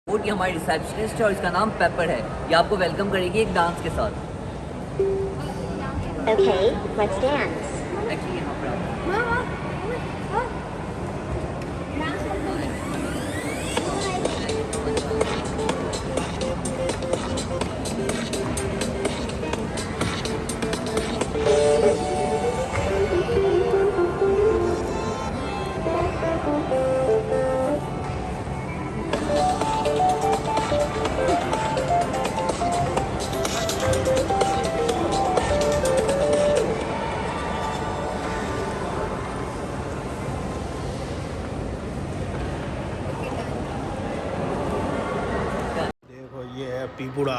Robot की हमारी receptionist है और इसका नाम पेपर है। ये आपको वेलकम करेगी एक डांस के साथ। Okay, let's dance. एक्चुअली यहाँ पर आप देखो ये है पीपुड़ा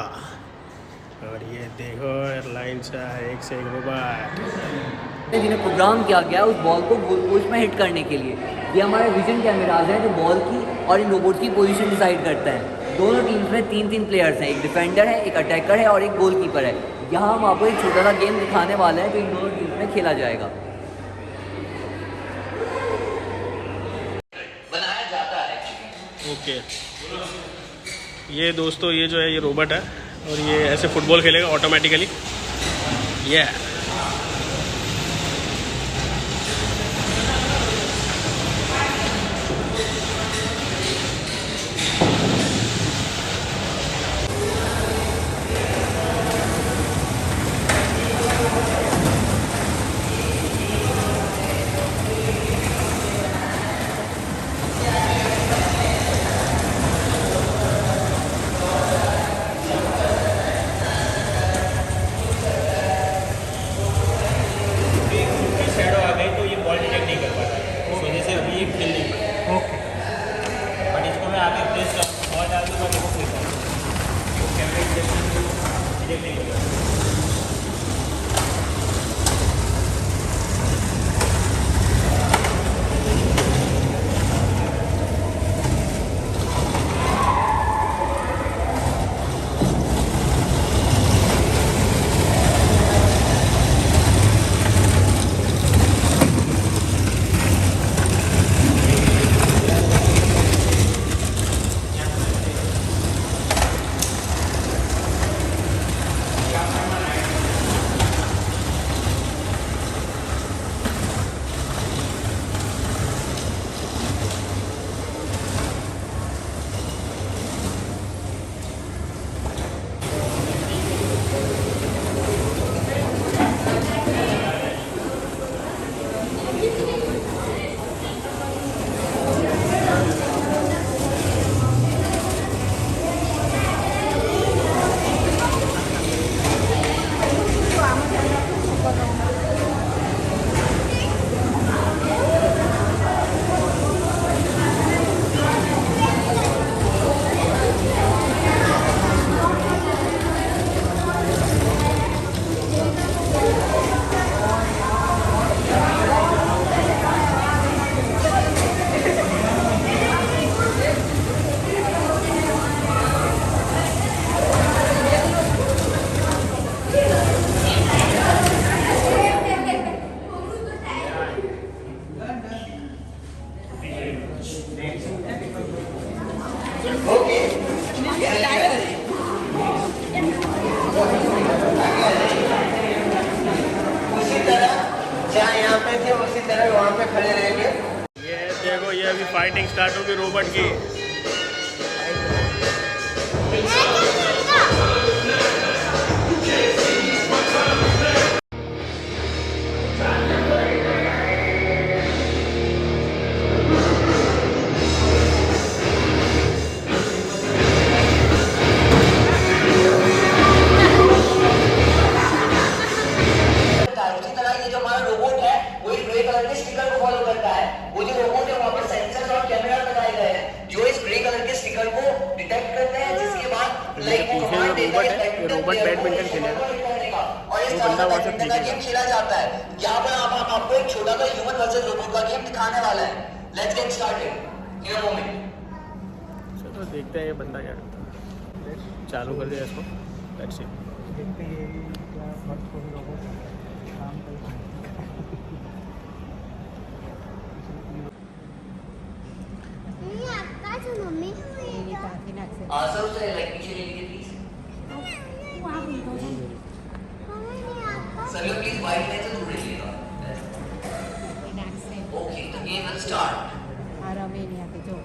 और ये देखो एयरलाइंस का एक से एक रोबोट। जिन्हें प्रोग्राम किया गया उस बॉल को गोल पोस्ट में हिट करने के लिए। ये हमारे विजन कैमराज हैं जो बॉल की और इन रोबोट की पोजीशन डिसाइड करते हैं। दोनों टीम्स में तीन प्लेयर्स हैं, एक डिफेंडर है, एक अटैकर है और एक गोलकीपर है। यहाँ हम आपको एक छोटा सा गेम दिखाने वाले हैं जो इन दोनों टीम्स में खेला जाएगा। ओके ये दोस्तों ये जो है ये रोबोट है और ये ऐसे फुटबॉल खेलेगा ऑटोमेटिकली। ये उसी तरह वहाँ पे खड़े रहेंगे। ये देखो ये अभी फाइटिंग स्टार्ट होगी रोबोट की। रोबोट बैडमिंटन खेलेगा और इस तरह बैडमिंटन का गेम खेला जाता है। यहाँ पर आप आपको एक छोटा सा ह्यूमन वर्सेस रोबोट का गेम दिखाने वाला है। Let's get started in a moment. चलो देखते हैं ये बंदा क्या करता है। चालू कर दिया इसको। Let's see. देखते हैं ये क्या फर्स्ट कोई रोबोट काम करता है। ये आपका जो मम्मी हुई है सर उसे लाइक पीछे ले लीजिए please. Sir please white line से दूर रहिएगा। Okay the game will start. Armenia के जो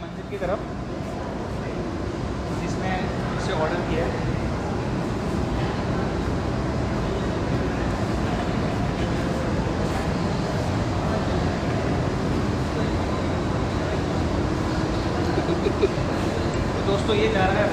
मंदिर की तरफ जिसमें इसे ऑर्डर किया है। तो दोस्तों ये जा रहा है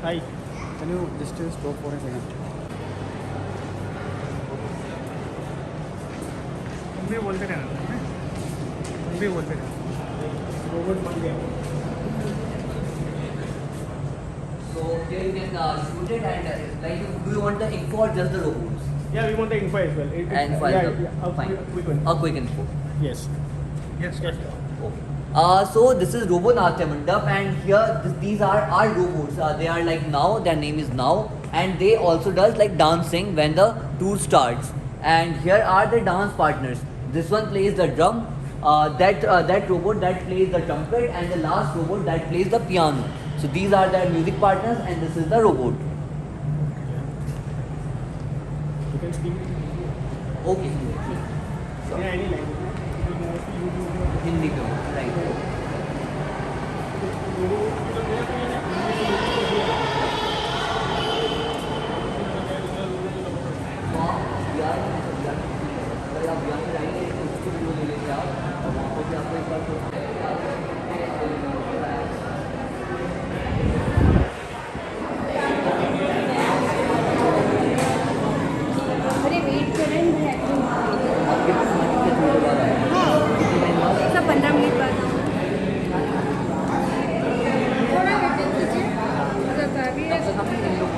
Hi, can you just stop for a second? तुम भी बोलते रहना, तुम भी बोलते रहना। रोबोट बन गया। So here you can shoot it and like do you want the info or just the robots? Yeah, we want the info as well. And file yeah, them. yeah, Fine. quick one. A quick info. Yes. Yes. Yes. Okay. So this is Robonatya Mandap and here these are our robots. They are like Now, their name is Now, and they also does like dancing when the tour starts. And here are the dance partners. This one plays the drum, that robot that plays the trumpet, and the last robot that plays the piano. So these are their music partners and this is the robot. You can speak Okay. in any language. Hindi में right. अगर आप यहाँ पे आएंगे तो उसको video ले लेंगे आप और वहाँ पर भी आपको एक बार अरे वेट करें मैं आपके पास मनी के थोड़ी बाद आएगा कितने टाइम बाद सब 15 मिनट बाद थोड़ा वेट कीजिए अगर काफ़ी है तब तक हम इन लोग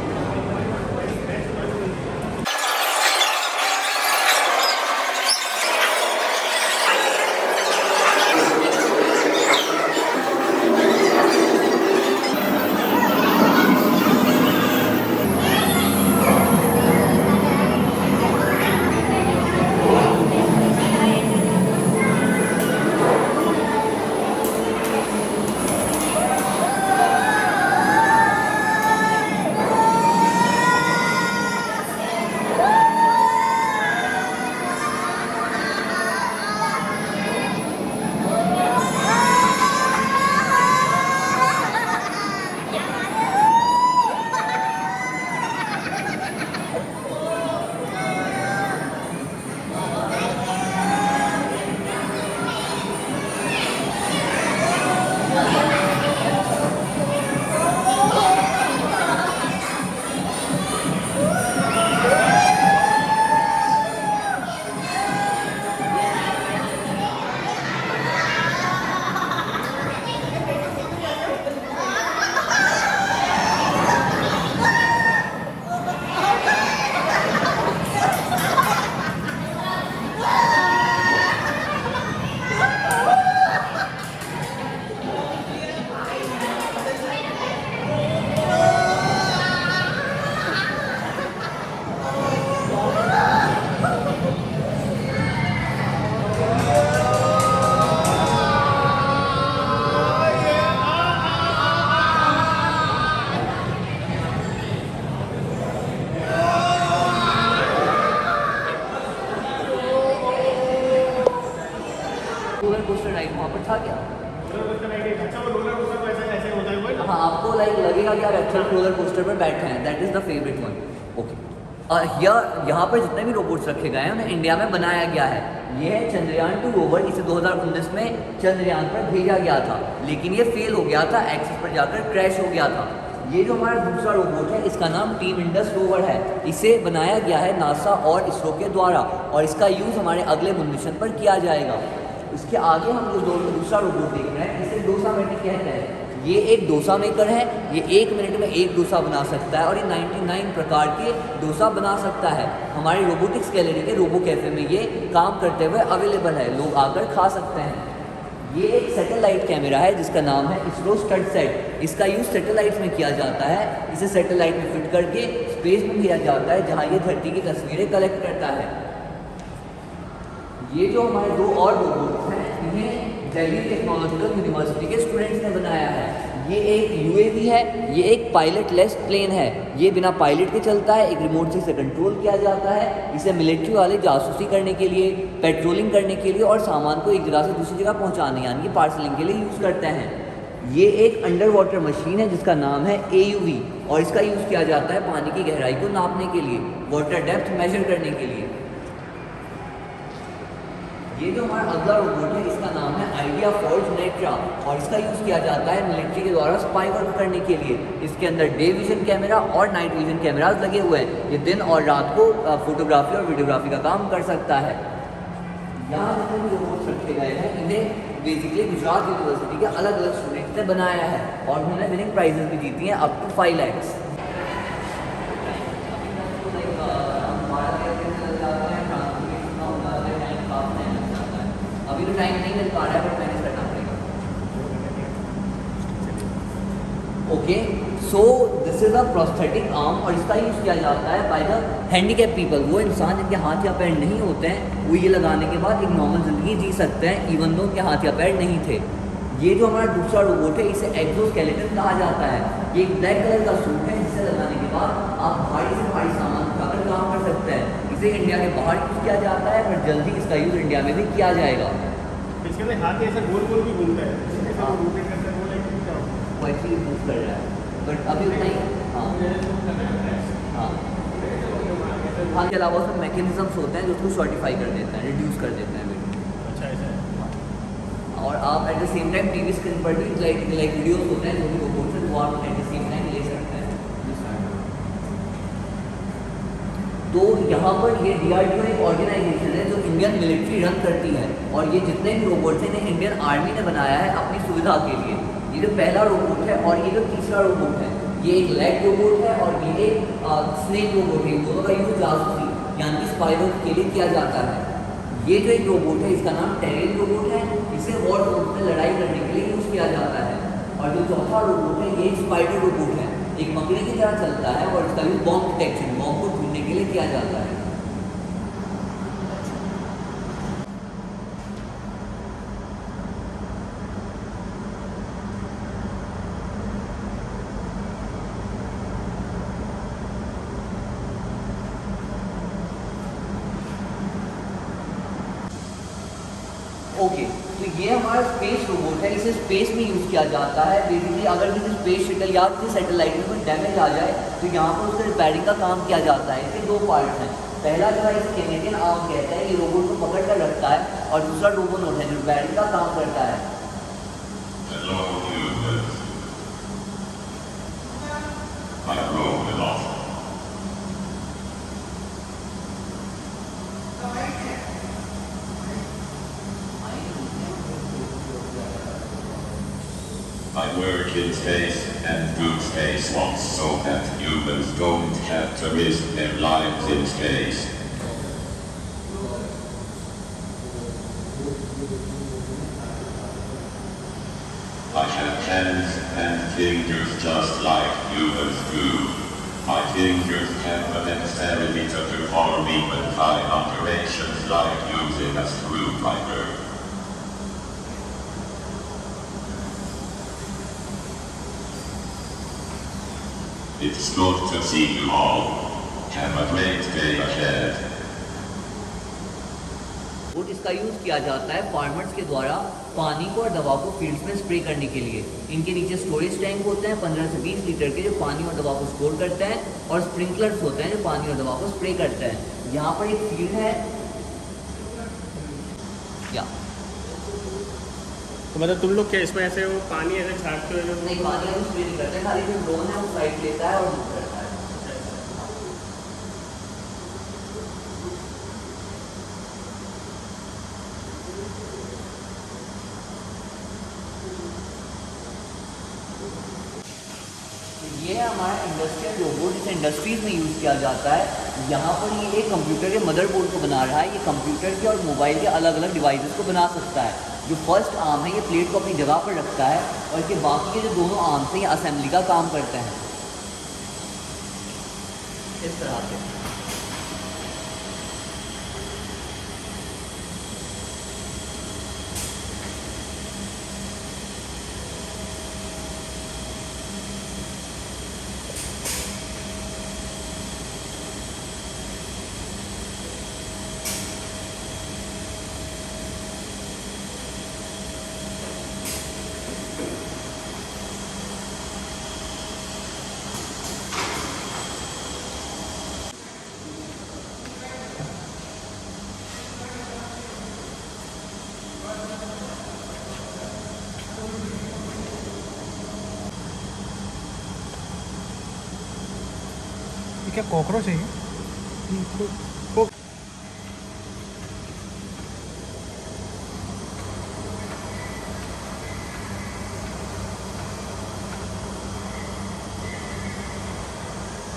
रोलर कोस्टर राइड वहाँ पर था क्या? अच्छा वो रोलर कोस्टर वैसा ऐसे होता है वो हाँ आपको लाइक लगेगा कि आप एक्चुअल रोलर कोस्टर पर बैठे हैं. That is the favourite one. Okay यहाँ पर जितने भी रोबोट्स रखे गए हैं उन्हें इंडिया में बनाया गया है। ये है चंद्रयान-2 रोवर, इसे 2019 में चंद्रयान पर भेजा गया था, लेकिन ये फेल हो गया था, एक्सिस पर जाकर क्रैश हो गया था। ये जो हमारा दूसरा रोबोट है इसका नाम टीम इंडस रोवर है। इसे बनाया गया है नासा और इसरो के द्वारा और इसका यूज़ हमारे अगले मिशन पर किया जाएगा। इसके आगे हम जो दूसरा रोबोट देख रहे हैं इसे डोसामेटिक कहते हैं। ये एक डोसा मेकर है, ये 1 मिनट में 1 डोसा बना सकता है और ये 99 प्रकार के डोसा बना सकता है। हमारे रोबोटिक्स गैलरी के रोबो कैफ़े में ये काम करते हुए अवेलेबल है, लोग आकर खा सकते हैं। ये एक सैटेलाइट कैमरा है जिसका नाम है इसरो स्टड सेट। इसका यूज़ सैटेलाइट्स में किया जाता है। इसे सैटेलाइट में फिट करके स्पेस में भेजा जाता है जहाँ ये धरती की तस्वीरें कलेक्ट करता है। ये जो हमारे 2 और रोबोट्स हैं इन्हें दिल्ली टेक्नोलॉजिकल यूनिवर्सिटी के स्टूडेंट्स ने बनाया है। ये एक यूएवी है, ये एक पायलट लेस प्लेन है। ये बिना पायलट के चलता है, एक रिमोट से इसे कंट्रोल किया जाता है। इसे मिलिट्री वाले जासूसी करने के लिए, पेट्रोलिंग करने के लिए और सामान को एक जगह से दूसरी जगह पहुंचाने यानी कि पार्सलिंग के लिए यूज़ करते हैं। ये एक अंडर वाटर मशीन है जिसका नाम है AUV और इसका यूज़ किया जाता है पानी की गहराई को नापने के लिए, वाटर डेप्थ मेजर करने के लिए। ये जो हमारा अगला रोबोट है इसका नाम है आइडिया फोर्ज नेट्रा और इसका यूज़ किया जाता है मिलिट्री के द्वारा स्पाई वर्क करने के लिए। इसके अंदर डे विजन कैमरा और नाइट विजन कैमराज लगे हुए हैं। ये दिन और रात को फोटोग्राफी और वीडियोग्राफी का काम कर सकता है। यहाँ जितने भी रोबोट्स रखे गए हैं इन्हें बेसिकली गुजरात यूनिवर्सिटी के अलग अलग स्टूडेंट्स ने बनाया है और उन्होंने विनिंग प्राइजेस भी जीती हैं अप टू 5 lakhs। अभी तो टाइम नहीं मिल पा रहा है बट मैनेज करना पड़ेगा। Okay, so this is a prosthetic arm और इसका यूज़ किया जाता है बाय द हैंडीकैप पीपल। वो इंसान जिनके हाथ या पैर नहीं होते हैं वो ये लगाने के बाद एक नॉर्मल ज़िंदगी जी सकते हैं इवन दो उनके हाथ या पैर नहीं थे। ये जो हमारा दूसरा रोबोट है इसे एक्सोस्केलेटन कहा जाता है। ये एक ब्लैक कलर का सूट है जिसे लगाने के बाद आप भारी से भारी सामान उठाकर काम कर सकते हैं। इसे इंडिया के बाहर यूज़ किया जाता है पर जल्दी इसका यूज़ इंडिया में भी किया जाएगा। इसके अंदर हाथ ऐसा गोल गोल भी घूमता है, ऐसा रोटेट करता है, वो लाइक क्या होता है? वो एक्चुअली मूव कर रहा है बट अभी उतना ही। हाँ हाँ हाँ, के अलावा उसमें मैकेनिज्म्स होते हैं जो उसको सर्टिफाई कर देते हैं, रिड्यूस कर देते हैं वेट। अच्छा ऐसा है। और आप at the same time TV screen पर भी लाइक वीडियोस होते हैं जो भी रोबोट्स हैं वो आप एट द सेम टाइम ले सकते हैं। तो यहाँ पर ये DRDO एक ऑर्गेनाइजेशन है जो इंडियन मिलिट्री रन करती है और ये जितने भी रोबोट्स हैं इन्हें इंडियन आर्मी ने बनाया है अपनी सुविधा के लिए। ये जो पहला रोबोट है और ये जो तीसरा रोबोट है ये एक लेग रोबोट है और ये एक स्नेक रोबोट है। दोनों का यूज जासूसी यानी कि स्पाई वर्क के लिए किया जाता है। ये जो एक रोबोट है इसका नाम टेरिन रोबोट है, इसे वॉर जोन में लड़ाई करने के लिए यूज़ किया जाता है। और जो चौथा रोबोट है ये एक स्पाइडर रोबोट है, एक मकड़ी की तरह चलता है और इसका यूज बॉम्ब डिटेक्शन, बॉम्ब को ढूंढने के लिए किया जाता है। ओके, तो ये हमारा स्पेस रोबोट है, इसे स्पेस में यूज़ किया जाता है। बेसिकली अगर किसी स्पेस शटल या किसी सैटेलाइट में कोई डैमेज आ जाए तो यहाँ पर उसके रिपेयरिंग का काम किया जाता है। इसके 2 पार्ट हैं। पहला जो है इसे कैनेडियन आर्म कहता है, ये रोबोट को पकड़ कर रखता है और दूसरा रोबोनोट है जो रिपेयरिंग का काम करता है। I work in space and do spacewalks so that humans don't have to risk their lives in space. I have hands and fingers just like humans do. My fingers have the dexterity to perform even fine operations like using a screwdriver. It's good to see you all. Have a great day ahead. Robot, इसका use किया जाता है farmers के द्वारा पानी को और दवा को फील्ड्स में स्प्रे करने के लिए। इनके नीचे स्टोरेज टैंक होते हैं 15 से 20 लीटर के, जो पानी और दवा को स्टोर करते हैं, और स्प्रिंकलर्स होते हैं जो पानी और दवा को स्प्रे करते हैं। यहाँ पर एक फील्ड है या तो मतलब तुम लोग क्या इसमें ऐसे वो पानी ऐसे छाटते हो जो नहीं, पानी हम स्प्रे नहीं करते, खाली जो ड्रोन है वो फ्लाइट लेता है और मूव करता है। ये है हमारा इंडस्ट्रियल रोबोट, जिसे इंडस्ट्रीज़ में यूज़ किया जाता है। यहाँ पर ये एक कंप्यूटर के मदरबोर्ड को बना रहा है। ये कंप्यूटर के और मोबाइल के अलग अलग डिवाइसेस को बना सकता है। जो फर्स्ट आर्म है ये प्लेट को अपनी जगह पर रखता है, और इसके बाकी के जो दोनों आर्म्स हैं ये असेंबली का काम करते हैं इस तरह से। ये क्या कॉकरोच है ये?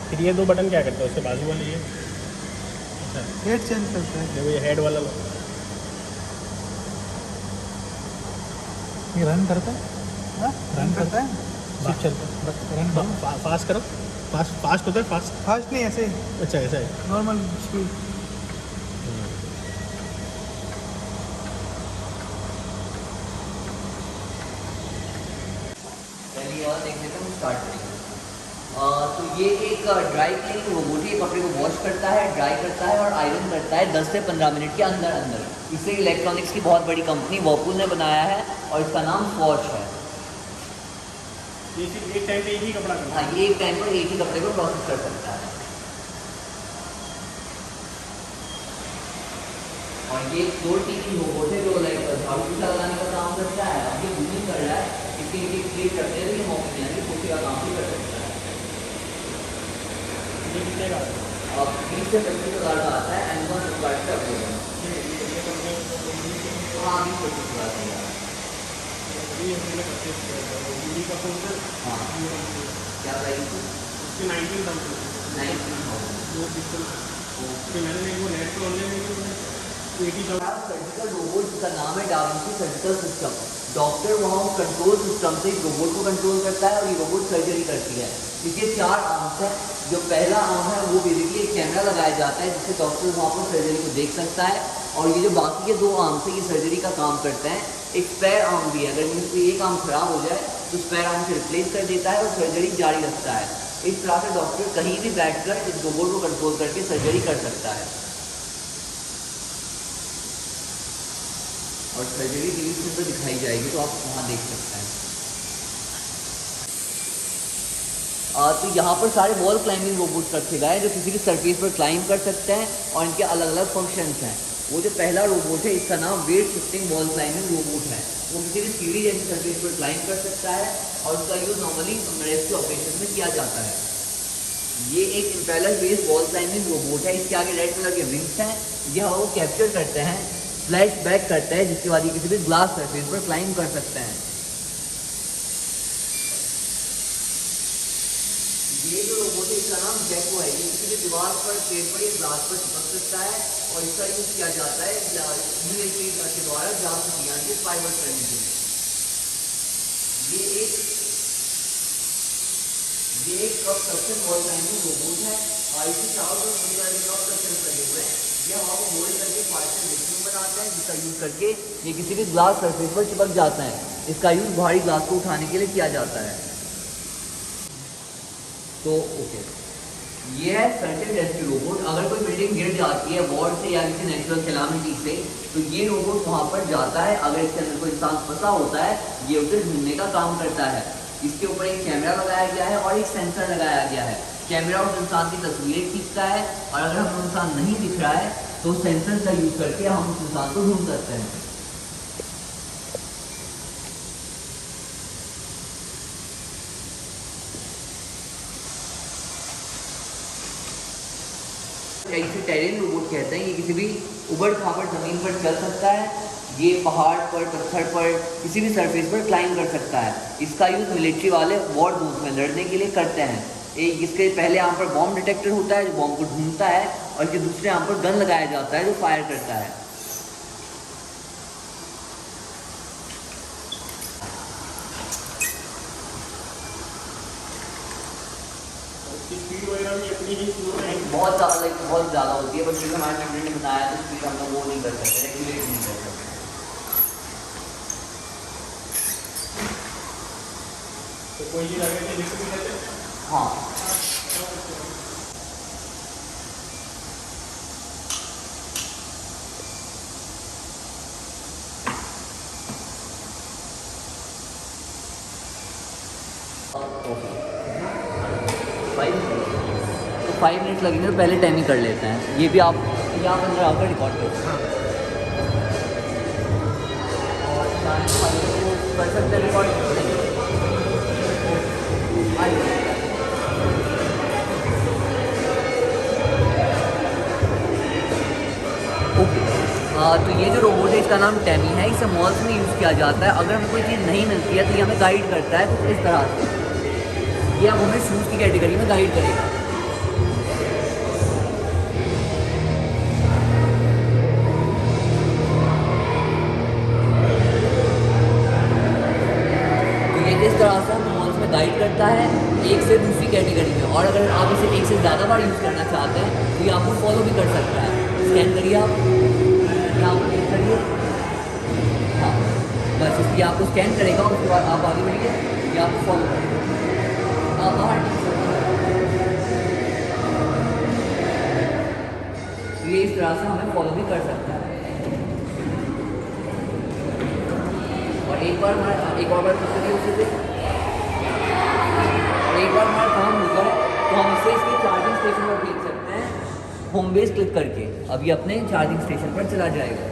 फिर ये दो बटन क्या करते हैं उसके बाजू वाले ये? अच्छा, हेड चेंज करता है। देखो ये हेड वाला लो। ये रन करता है? हाँ रन करता है, सिर्फ चलता है। रन फास्ट करो, फास्ट होता है, फास्ट। फास्ट नहीं, ऐसे अच्छा ऐसा है। Normal speed. पहली और देखने से हम स्टार्ट करेंगे। तो ये एक ड्राई क्लीनिंग रोबोट है। कपड़े को वॉश करता है, ड्राई करता है और आयरन करता है 10 से 15 मिनट के अंदर अंदर। इसे इलेक्ट्रॉनिक्स की बहुत बड़ी कंपनी वर्लपूल ने बनाया है और इसका नाम स्वॉच है। ये सिर्फ एक टाइम पे एक ही कपड़ा करता हाँ, ये एक टाइम पर एक ही कपड़े को प्रोसेस कर सकता है। और ये एक फ्लोर क्लीनिंग रोबोट है जो लाइक झाड़ू पोछा लगाने का काम करता है। अब ये ग्रूमिंग कर रहा है, इसके नीचे क्लीन करते हैं तो ये मौके में आके पोछे का काम भी कर सकता है। ये कितने का? अब 20 से 25,000 का आता है। अमेजोन फ्लिपकार्ट से अवेलेबल है। हाँ 20-25,000 का यार। हाँ क्या प्राइस? उसके 19,000। 19,000। फिर मैंने वो नेट पर ऑनलाइन देखा 80,000। सर्जिकल रोबोट जिसका नाम है डाविंची सर्जिकल सिस्टम। डॉक्टर वहाँ कंट्रोल सिस्टम से रोबोट को कंट्रोल करता है और ये रोबोट सर्जरी करती है। इसके 4 आर्म्स हैं। जो पहला आर्म है वो बेसिकली एक कैमरा लगाया जाता है जिससे डॉक्टर वहाँ पर सर्जरी को देख सकता है, और ये जो बाकी के 2 आर्म्स हैं ये सर्जरी का काम करते हैं। एक स्पेयर आर्म भी है, अगर इनसे एक आर्म खराब हो जाए तो स्पेयर आर्म से रिप्लेस कर देता है और सर्जरी जारी रखता है। इस तरह से डॉक्टर कहीं भी बैठकर इस रोबोट को कंट्रोल करके सर्जरी कर सकता है। और सर्जरी टीवी स्क्रीन पर दिखाई जाएगी तो आप वहाँ देख सकते हैं। तो यहाँ पर सारे वॉल क्लाइंबिंग रोबोट्स रखे गए हैं जो किसी भी सरफेस पर क्लाइंब कर सकते हैं, और इनके अलग अलग फंक्शंस हैं। वो जो पहला रोबोट है इसका नाम weight shifting wall climbing robot है। वो किसी भी सीढ़ी जैसी सरफेस पर क्लाइंब कर सकता है और उसका यूज़ नॉर्मली रेस्क्यू ऑपरेशन में किया जाता है। ये एक impeller based wall climbing robot है। इसके आगे रेड कलर के विंग्स हैं। ये हवा को कैप्चर करते हैं, फ्लैश बैक करता है, जिसके बाद ये किसी भी ग्लास सरफेस पर क्लाइंब कर सकते हैं। ये जो रोबोट है इसका नाम जैको है। ये किसी भी दीवार पर, पेड़ पर या ग्लास पर चिपक सकता है और इसका यूज़ किया जाता है यूएसबी के द्वारा जाम से फाइबर करने के लिए। ये एक cross section wall climbing robot है और इसके चारों तरफ बड़ी वाले क्रॉस सेक्शन लगे हुए हैं। ये हवा को होल्ड करके पार्टिकल लिक्विड बनाते हैं, जिसका यूज़ करके ये किसी भी ग्लास सरफेस पर चिपक जाता है। इसका यूज़ भारी ग्लास को उठाने के लिए किया जाता है। तो ओके, ये है सर्च एंड रेस्क्यू रोबोट। अगर कोई बिल्डिंग गिर जाती है वॉर से या किसी नेचुरल कैलामिटी से, तो ये रोबोट वहाँ पर जाता है। अगर इसके अंदर कोई इंसान फंसा होता है, ये उसे ढूंढने का काम करता है। इसके ऊपर एक कैमरा लगाया गया है और एक सेंसर लगाया गया है। कैमरा उस इंसान की तस्वीरें खींचता है, और अगर हमें इंसान नहीं दिख रहा है तो सेंसर का यूज़ करके हम उस इंसान को ढूंढ सकते हैं। इसे टेरेन रोबोट कहते हैं। ये किसी भी उबड़ खाबड़ ज़मीन पर चल सकता है। ये पहाड़ पर, पत्थर पर, किसी भी सरफेस पर क्लाइंब कर सकता है। इसका यूज़ मिलिट्री वाले वॉर जोन्स में लड़ने के लिए करते हैं। इसके पहले यहाँ पर बॉम्ब डिटेक्टर होता है जो बॉम्ब को ढूंढता है, और इसके दूसरे यहाँ पर गन लगाया जाता है जो फायर करता है। स्पीड वगैरह भी अपनी ही बहुत ज़्यादा होती है, बट जैसे हमारे स्टूडेंट ने बताया तो स्पीड हम लोग वो नहीं कर सकते, रेगुलेट नहीं कर सकते। तो कोई चीज़ आगे से लिख भी देते हैं। हाँ, तो 5 मिनट लगेंगे, तो पहले टाइमिंग कर लेते हैं। ये भी आप यहाँ पर अंदर आकर रिकॉर्ड कर सकते हैं रिकॉर्ड। ओके, तो ये जो रोबोट है इसका नाम टैमी है। इसे मॉल्स में यूज़ किया जाता है। अगर हमें कोई चीज़ नहीं मिलती है तो ये हमें गाइड करता है कुछ इस तरह से। ये अब हमें शूज़ की कैटेगरी में गाइड करेगा। तो ये इस तरह से हमें मॉल्स में गाइड करता है एक से दूसरी कैटेगरी में। और अगर आप इसे एक से ज़्यादा बार यूज़ करना चाहते हैं तो ये आपको फॉलो भी कर सकता है। स्कैन करिए आप, यहाँ पर क्लिक करिए। हाँ, बस इसलिए आपको स्कैन करेगा, उसके बाद आप आगे बढ़िए, ये आपको फॉलो करेगा। आप बाहर ये इस तरह से हमें फॉलो भी कर सकता है। और एक बार करिए उसे से, और एक बार हमारा काम हो जाए तो हम इसे इसके चार्जिंग स्टेशन पर देख सकते हैं। होम बेस क्लिक करके अब ये अपने चार्जिंग स्टेशन पर चला जाएगा।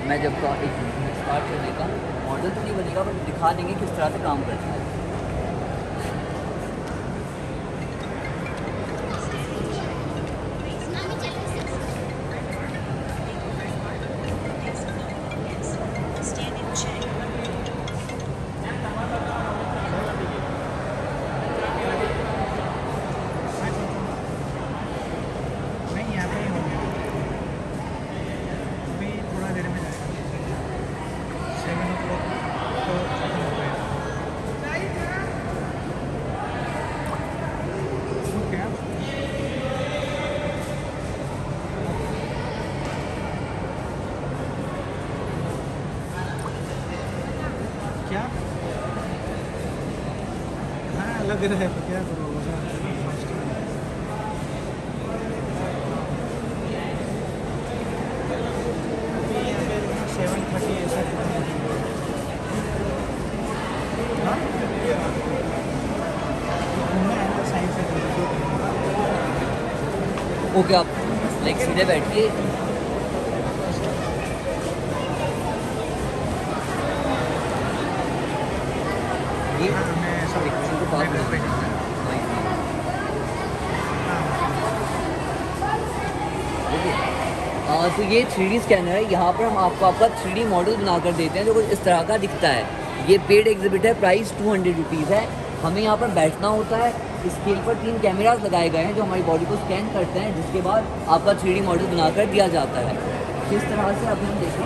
मैं जब का एक स्टार्ट करने का मॉडल तो नहीं बनेगा, बट दिखा देंगे किस तरह से काम करता है। नहीं यहाँ पे ही हो गया, अभी थोड़ा देर में जाएगा, 7 o'clock तो खत्म हो गया। क्या क्या हाँ लग रहा है, तो क्या करो यहाँ पे 7:30 ऐसा हाँ घूमना है ना साइंस से। ओके, आप लाइक सीधे बैठिए। ये मैं सब किसी को बात मैं घर पे करना है। तो ये 3D स्कैनर है। यहाँ पर हम आपको आपका 3D मॉडल बनाकर देते हैं जो कुछ इस तरह का दिखता है। ये पेड एग्जिबिट है, प्राइस 200 रुपीज़ है। हमें यहाँ पर बैठना होता है। स्केल पर 3 कैमरास लगाए गए हैं जो हमारी बॉडी को स्कैन करते हैं, जिसके बाद आपका 3D मॉडल बनाकर दिया जाता है। किस तरह से अभी हम देखें,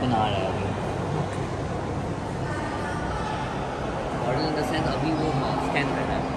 बना रहा है अभी। मॉडल इन द सेंस अभी वो स्कैन कर रहा है।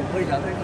ऊपर जाकर